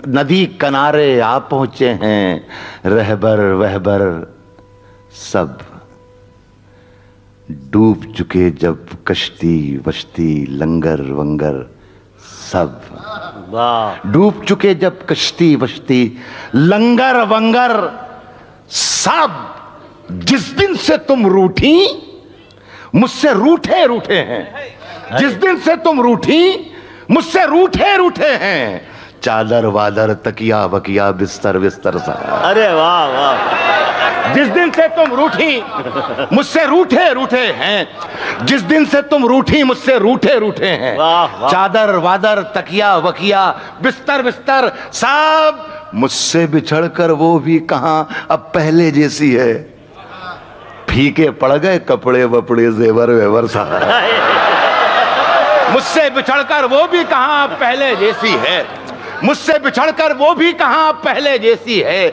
नदी किनारे आ पहुंचे हैं रहबर वहबर सब, डूब चुके जब कश्ती वश्ती लंगर वंगर सब। डूब चुके जब कश्ती वश्ती लंगर वंगर सब। जिस दिन से तुम रूठी मुझसे रूठे रूठे हैं, जिस दिन से तुम रूठी मुझसे रूठे रूठे हैं। चादर वादर तकिया वकिया बिस्तर बिस्तर सा। अरे वाह वाह। जिस दिन से तुम रूठी मुझसे रूठे रूठे हैं, जिस दिन से तुम रूठी मुझसे रूठे रूठे हैं। चादर वादर तकिया वकिया बिस्तर बिस्तर सब मुझसे बिछड़कर वो भी कहां अब पहले जैसी है। फीके पड़ गए कपड़े वपड़े जेवर वेवर सा। मुझसे बिछड़कर वो भी कहां अब पहले जैसी है, मुझसे बिछड़कर वो भी कहां अब पहले जैसी है।